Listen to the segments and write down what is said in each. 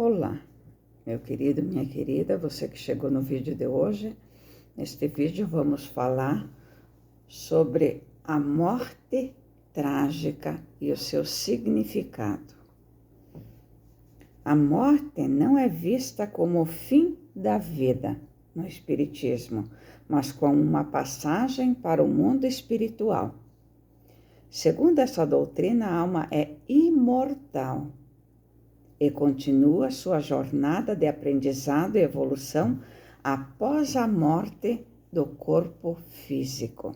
Olá, meu querido, minha querida, você que chegou no vídeo de hoje. Neste vídeo vamos falar sobre a morte trágica e o seu significado. A morte não é vista como o fim da vida no Espiritismo, mas como uma passagem para o mundo espiritual. Segundo essa doutrina, a alma é imortal e continua sua jornada de aprendizado e evolução após a morte do corpo físico.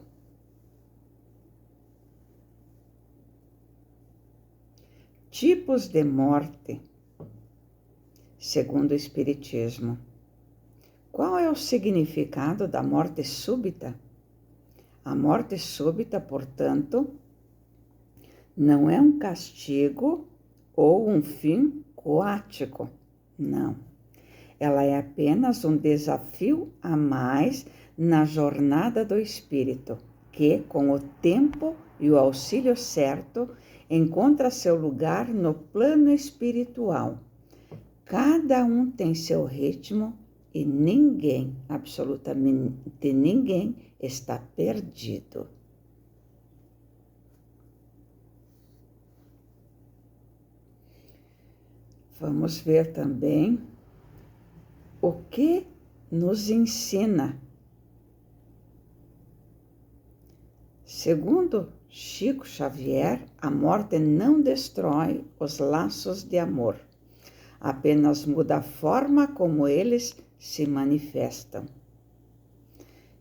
Tipos de morte, segundo o Espiritismo. Qual é o significado da morte súbita? A morte súbita, portanto, não é um castigo ou um fim coático, não. Ela é apenas um desafio a mais na jornada do espírito, que, com o tempo e o auxílio certo, encontra seu lugar no plano espiritual. Cada um tem seu ritmo e ninguém, absolutamente ninguém, está perdido. Vamos ver também o que nos ensina. Segundo Chico Xavier, a morte não destrói os laços de amor, apenas muda a forma como eles se manifestam.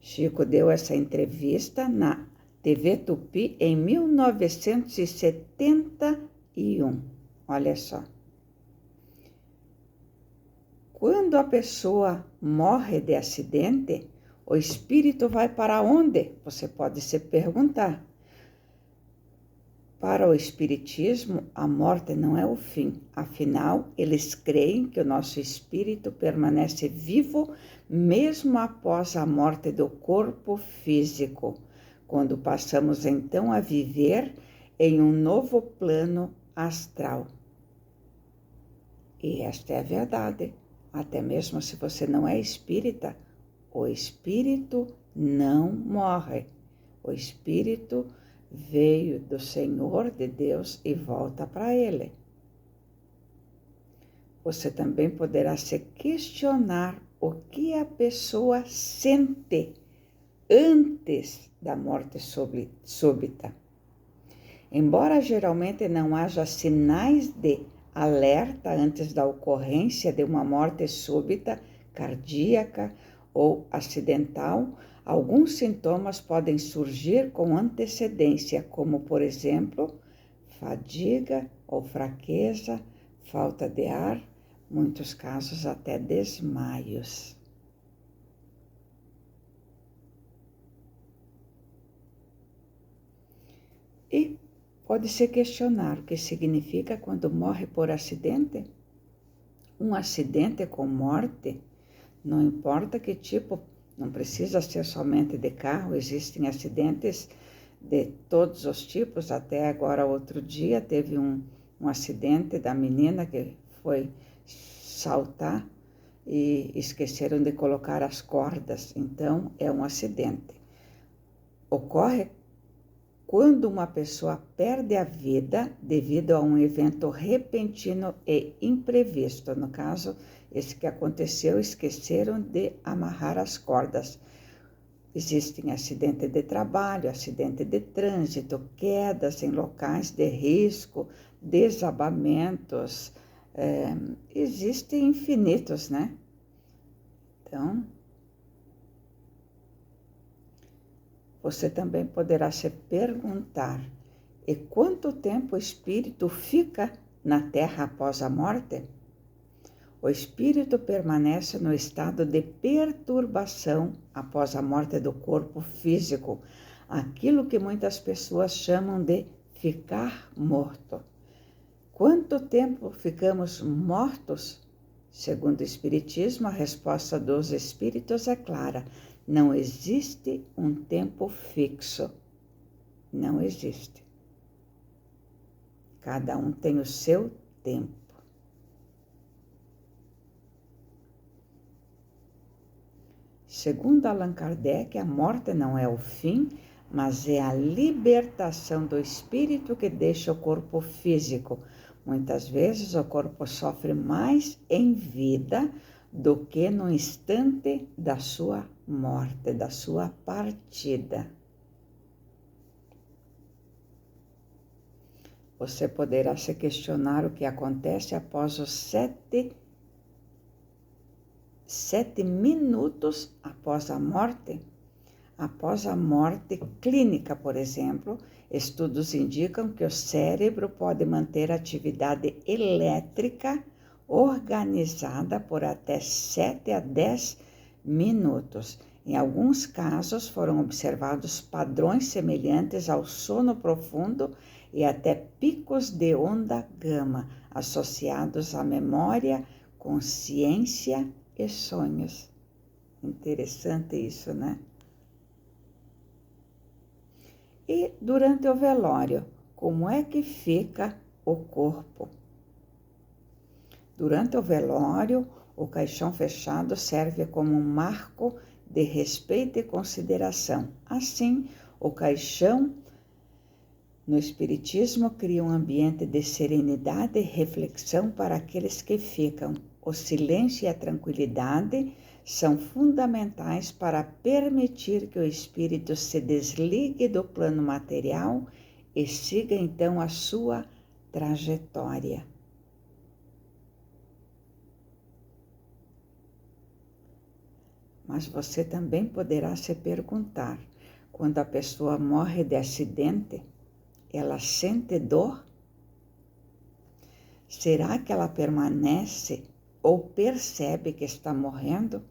Chico deu essa entrevista na TV Tupi em 1971. Olha só. Quando a pessoa morre de acidente, o espírito vai para onde? Você pode se perguntar. Para o Espiritismo, a morte não é o fim. Afinal, eles creem que o nosso espírito permanece vivo mesmo após a morte do corpo físico, quando passamos então a viver em um novo plano astral. E esta é a verdade. Até mesmo se você não é espírita, o espírito não morre. O espírito veio do Senhor, de Deus, e volta para Ele. Você também poderá se questionar o que a pessoa sente antes da morte súbita. Embora geralmente não haja sinais de alerta antes da ocorrência de uma morte súbita, cardíaca ou acidental, alguns sintomas podem surgir com antecedência, como, por exemplo, fadiga ou fraqueza, falta de ar, muitos casos até desmaios. E pode se questionar o que significa quando morre por acidente. Um acidente com morte, não importa que tipo, não precisa ser somente de carro, existem acidentes de todos os tipos. Até agora, outro dia, teve um acidente da menina que foi saltar e esqueceram de colocar as cordas, então é um acidente. Ocorre quando uma pessoa perde a vida devido a um evento repentino e imprevisto. No caso, esse que aconteceu, esqueceram de amarrar as cordas. Existem acidente de trabalho, acidente de trânsito, quedas em locais de risco, desabamentos, existem infinitos, né? Então, você também poderá se perguntar: e quanto tempo o espírito fica na Terra após a morte? O espírito permanece no estado de perturbação após a morte do corpo físico, aquilo que muitas pessoas chamam de ficar morto. Quanto tempo ficamos mortos? Segundo o Espiritismo, a resposta dos espíritos é clara: não existe um tempo fixo. Não existe. Cada um tem o seu tempo. Segundo Allan Kardec, a morte não é o fim, mas é a libertação do espírito que deixa o corpo físico. Muitas vezes o corpo sofre mais em vida do que no instante da sua morte, da sua partida. Você poderá se questionar o que acontece após os 7 minutos após a morte. Após a morte clínica, por exemplo, estudos indicam que o cérebro pode manter atividade elétrica organizada por até 7 a 10 minutos. Em alguns casos, foram observados padrões semelhantes ao sono profundo e até picos de onda gama, associados à memória, consciência e sonhos. Interessante isso, né? E durante o velório, como é que fica o corpo? Durante o velório, o caixão fechado serve como um marco de respeito e consideração. Assim, o caixão no Espiritismo cria um ambiente de serenidade e reflexão para aqueles que ficam. O silêncio e a tranquilidade são fundamentais para permitir que o espírito se desligue do plano material e siga então a sua trajetória. Mas você também poderá se perguntar, quando a pessoa morre de acidente, ela sente dor? Será que ela permanece ou percebe que está morrendo?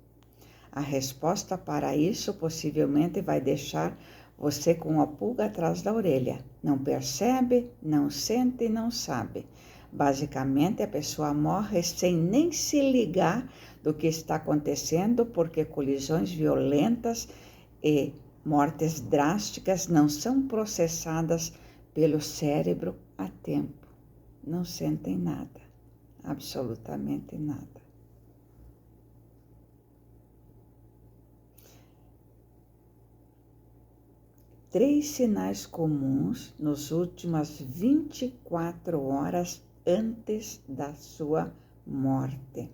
A resposta para isso possivelmente vai deixar você com a pulga atrás da orelha. Não percebe, não sente, não sabe. Basicamente, a pessoa morre sem nem se ligar do que está acontecendo, porque colisões violentas e mortes drásticas não são processadas pelo cérebro a tempo. Não sentem nada, absolutamente nada. Três sinais comuns nos últimas 24 horas antes da sua morte.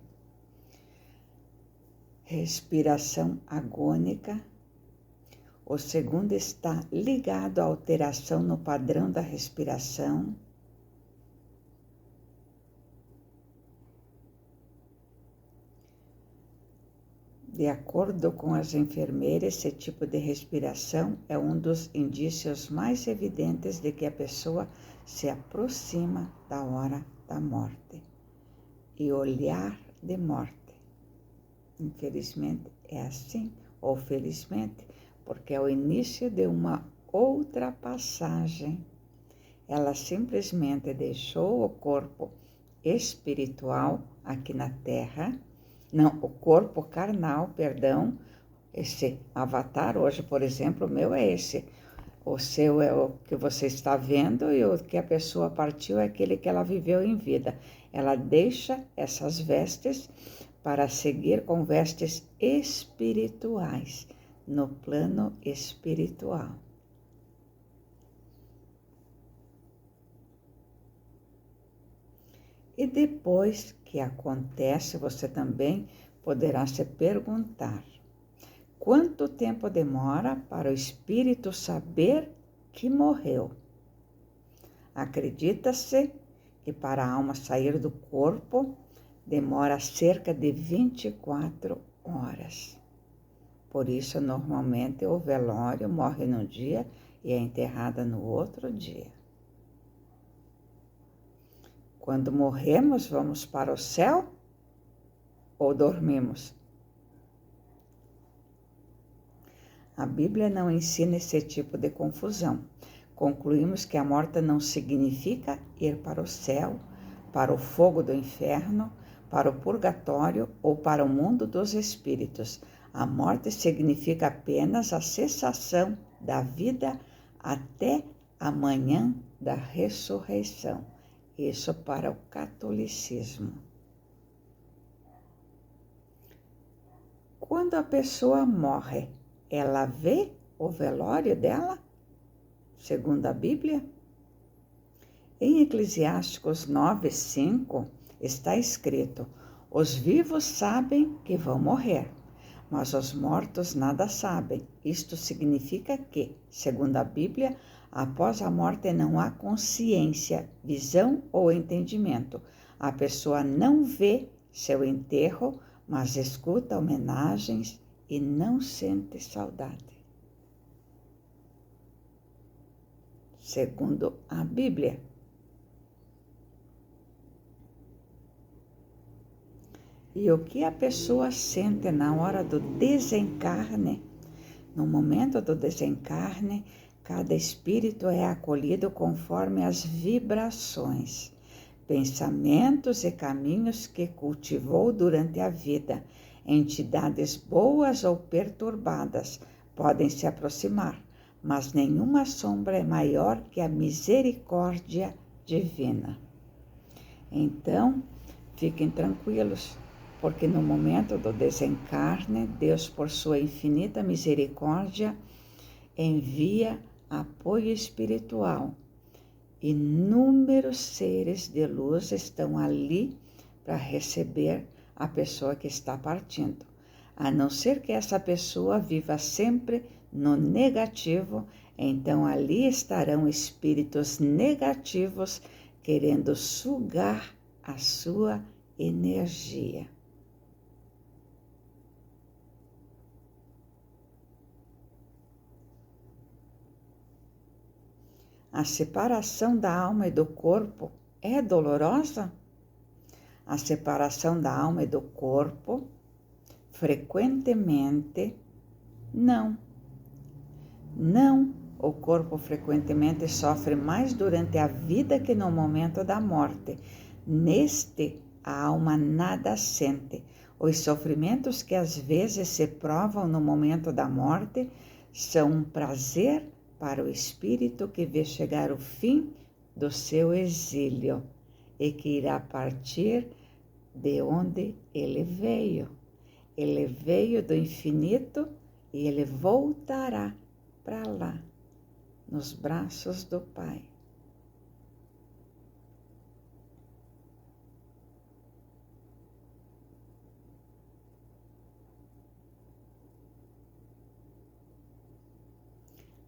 Respiração agônica. O segundo está ligado à alteração no padrão da respiração. De acordo com as enfermeiras, esse tipo de respiração é um dos indícios mais evidentes de que a pessoa se aproxima da hora da morte. E olhar de morte. Infelizmente é assim, ou felizmente, porque é o início de uma outra passagem. Ela simplesmente deixou o corpo espiritual aqui na Terra, não, o corpo carnal, perdão, esse avatar hoje, por exemplo, o meu é esse. O seu é o que você está vendo e o que a pessoa partiu é aquele que ela viveu em vida. Ela deixa essas vestes para seguir com vestes espirituais, no plano espiritual. E depois que acontece, você também poderá se perguntar: quanto tempo demora para o espírito saber que morreu? Acredita-se que para a alma sair do corpo demora cerca de 24 horas. Por isso, normalmente, o velório morre num dia e é enterrada no outro dia. Quando morremos, vamos para o céu ou dormimos? A Bíblia não ensina esse tipo de confusão. Concluímos que a morte não significa ir para o céu, para o fogo do inferno, para o purgatório ou para o mundo dos espíritos. A morte significa apenas a cessação da vida até a manhã da ressurreição. Isso para o catolicismo. Quando a pessoa morre, ela vê o velório dela, segundo a Bíblia? Em Eclesiásticos 9:5 está escrito: os vivos sabem que vão morrer, mas os mortos nada sabem. Isto significa que, segundo a Bíblia, após a morte não há consciência, visão ou entendimento. A pessoa não vê seu enterro, mas escuta homenagens e não sente saudade. Segundo a Bíblia. E o que a pessoa sente na hora do desencarne? No momento do desencarne, cada espírito é acolhido conforme as vibrações, pensamentos e caminhos que cultivou durante a vida. Entidades boas ou perturbadas podem se aproximar, mas nenhuma sombra é maior que a misericórdia divina. Então, fiquem tranquilos, porque no momento do desencarne, Deus, por sua infinita misericórdia, envia apoio espiritual. Inúmeros seres de luz estão ali para receber a pessoa que está partindo. A não ser que essa pessoa viva sempre no negativo, então ali estarão espíritos negativos querendo sugar a sua energia. A separação da alma e do corpo é dolorosa? A separação da alma e do corpo, frequentemente, não. Não, o corpo frequentemente sofre mais durante a vida que no momento da morte. Neste, a alma nada sente. Os sofrimentos que às vezes se provam no momento da morte são um prazer para o espírito que vê chegar o fim do seu exílio e que irá partir de onde ele veio. Ele veio do infinito e ele voltará para lá, nos braços do Pai.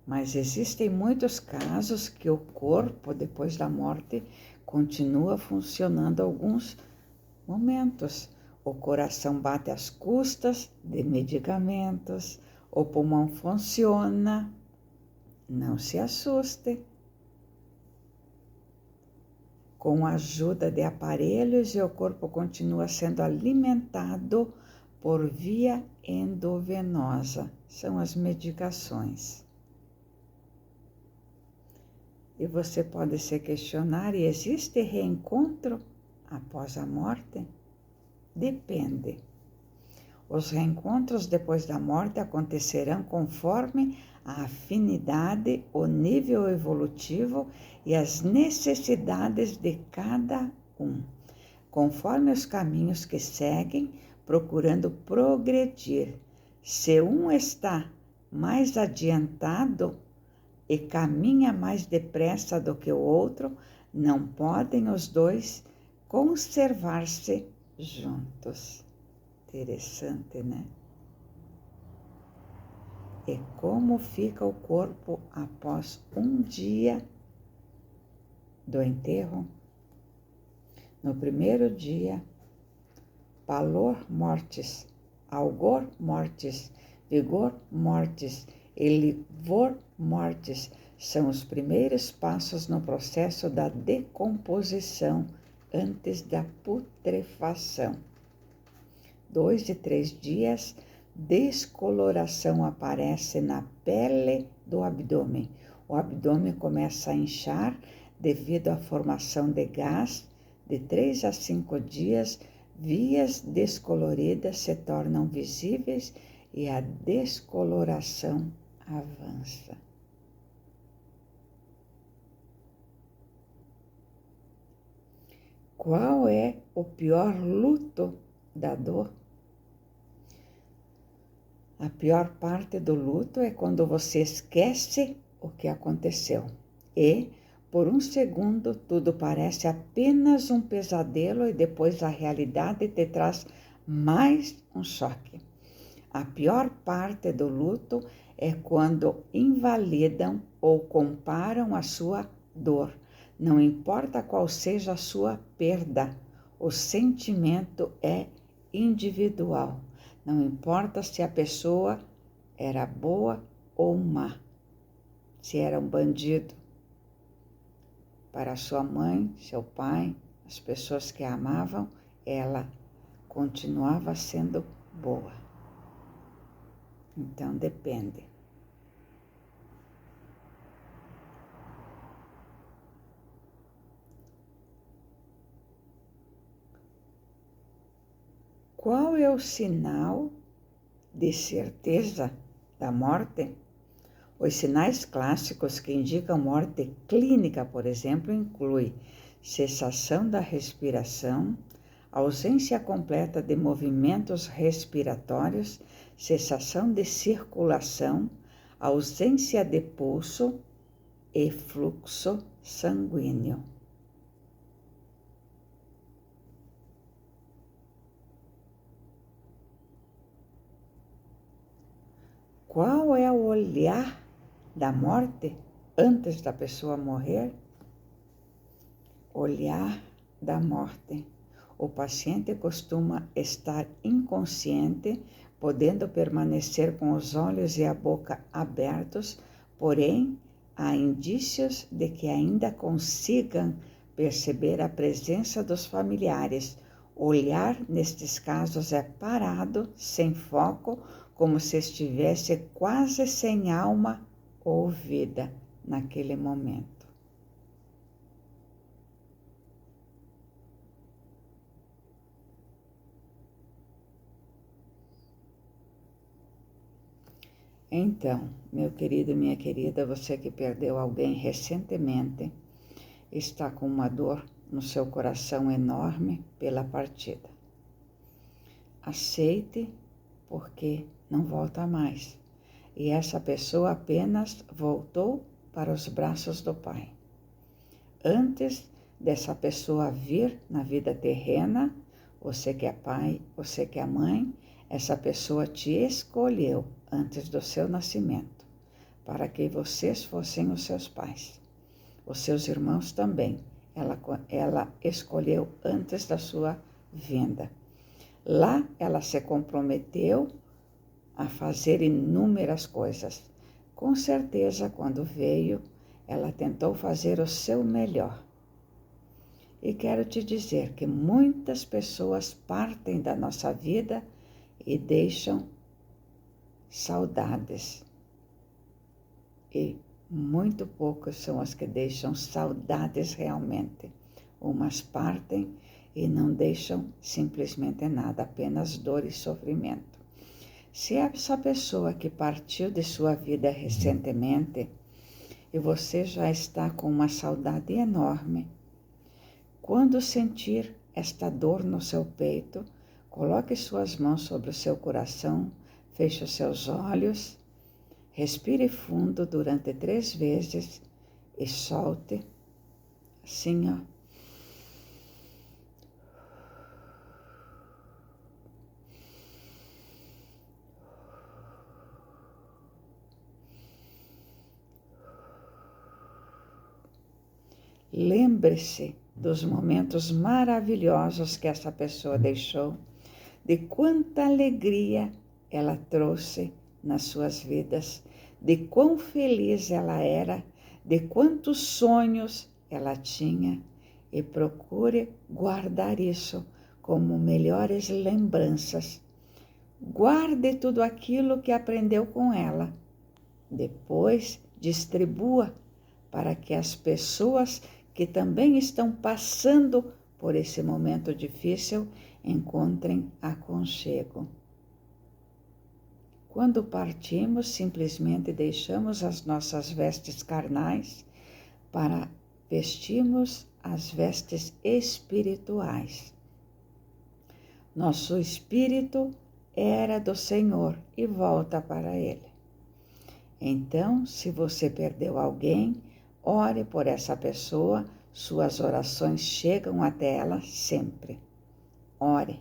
Mas existem muitos casos que o corpo, depois da morte, continua funcionando alguns momentos. O coração bate às custas de medicamentos, o pulmão funciona. Não se assuste. Com a ajuda de aparelhos, o corpo continua sendo alimentado por via endovenosa. São as medicações. E você pode se questionar, e existe reencontro após a morte? Depende. Os reencontros depois da morte acontecerão conforme a afinidade, o nível evolutivo e as necessidades de cada um, conforme os caminhos que seguem, procurando progredir. Se um está mais adiantado e caminha mais depressa do que o outro, não podem os dois conservar-se juntos. Interessante, né? E como fica o corpo após um dia do enterro? No primeiro dia, pallor mortis, algor mortis, vigor mortis e livor mortis são os primeiros passos no processo da decomposição antes da putrefação. 2 e 3 dias, descoloração aparece na pele do abdômen. O abdômen começa a inchar devido à formação de gás. De 3 a 5 dias, vias descoloridas se tornam visíveis e a descoloração avança. Qual é o pior luto da dor? A pior parte do luto é quando você esquece o que aconteceu e, por um segundo, tudo parece apenas um pesadelo e depois a realidade te traz mais um choque. A pior parte do luto é quando invalidam ou comparam a sua dor. Não importa qual seja a sua perda, o sentimento é individual. Não importa se a pessoa era boa ou má, se era um bandido para sua mãe, seu pai, as pessoas que a amavam, ela continuava sendo boa. Então depende. Qual é o sinal de certeza da morte? Os sinais clássicos que indicam morte clínica, por exemplo, incluem cessação da respiração, ausência completa de movimentos respiratórios, cessação de circulação, ausência de pulso e fluxo sanguíneo. Qual é o olhar da morte antes da pessoa morrer? Olhar da morte. O paciente costuma estar inconsciente, podendo permanecer com os olhos e a boca abertos, porém, há indícios de que ainda consigam perceber a presença dos familiares. Olhar, nestes casos, é parado, sem foco, como se estivesse quase sem alma ou vida naquele momento. Então, meu querido e minha querida, você que perdeu alguém recentemente, está com uma dor no seu coração enorme pela partida. Aceite, porque não volta mais. E essa pessoa apenas voltou para os braços do Pai. Antes dessa pessoa vir na vida terrena, você que é pai, você que é mãe, essa pessoa te escolheu antes do seu nascimento, para que vocês fossem os seus pais. Os seus irmãos também, ela escolheu antes da sua vinda. Lá ela se comprometeu a fazer inúmeras coisas. Com certeza, quando veio, ela tentou fazer o seu melhor. E quero te dizer que muitas pessoas partem da nossa vida e deixam saudades. E muito poucas são as que deixam saudades realmente. Umas partem e não deixam simplesmente nada, apenas dor e sofrimento. Se essa pessoa que partiu de sua vida recentemente e você já está com uma saudade enorme, quando sentir esta dor no seu peito, coloque suas mãos sobre o seu coração, feche os seus olhos, respire fundo durante 3 vezes e solte, assim, ó. Lembre-se dos momentos maravilhosos que essa pessoa deixou, de quanta alegria ela trouxe nas suas vidas, de quão feliz ela era, de quantos sonhos ela tinha, e procure guardar isso como melhores lembranças. Guarde tudo aquilo que aprendeu com ela. Depois, distribua para que as pessoas que também estão passando por esse momento difícil encontrem aconchego. Quando partimos, simplesmente deixamos as nossas vestes carnais para vestirmos as vestes espirituais. Nosso espírito era do Senhor e volta para Ele. Então, se você perdeu alguém, ore por essa pessoa, suas orações chegam até ela sempre. Ore.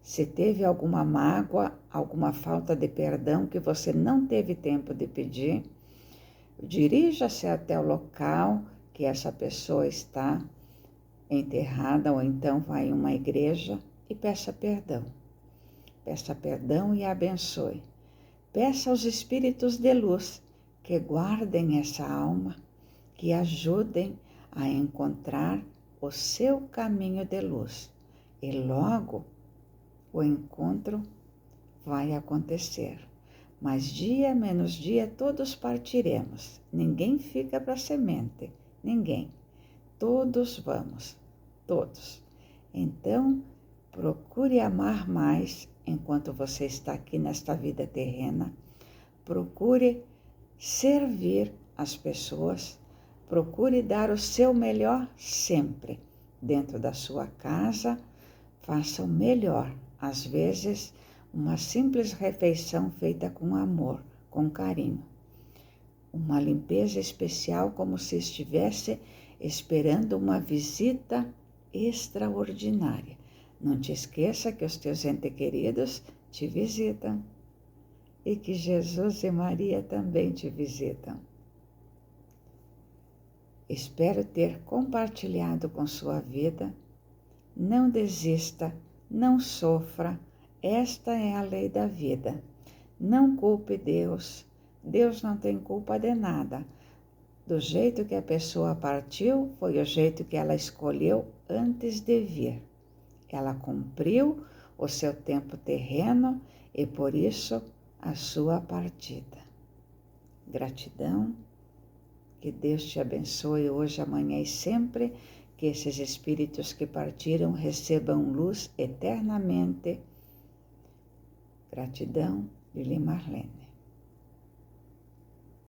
Se teve alguma mágoa, alguma falta de perdão que você não teve tempo de pedir, dirija-se até o local que essa pessoa está enterrada, ou então vá em uma igreja e peça perdão. Peça perdão e abençoe. Peça aos espíritos de luz que guardem essa alma, que ajudem a encontrar o seu caminho de luz. E logo o encontro vai acontecer. Mas dia menos dia todos partiremos. Ninguém fica para semente. Ninguém. Todos vamos. Todos. Então, procure amar mais enquanto você está aqui nesta vida terrena. Procure servir as pessoas. Procure dar o seu melhor sempre. Dentro da sua casa, faça o melhor. Às vezes, uma simples refeição feita com amor, com carinho. Uma limpeza especial como se estivesse esperando uma visita extraordinária. Não te esqueça que os teus entes queridos te visitam e que Jesus e Maria também te visitam. Espero ter compartilhado com sua vida. Não desista, não sofra, esta é a lei da vida. Não culpe Deus, Deus não tem culpa de nada. Do jeito que a pessoa partiu, foi o jeito que ela escolheu antes de vir. Ela cumpriu o seu tempo terreno e por isso a sua partida. Gratidão, que Deus te abençoe hoje, amanhã e sempre, que esses espíritos que partiram recebam luz eternamente. Gratidão, Lili Marlene.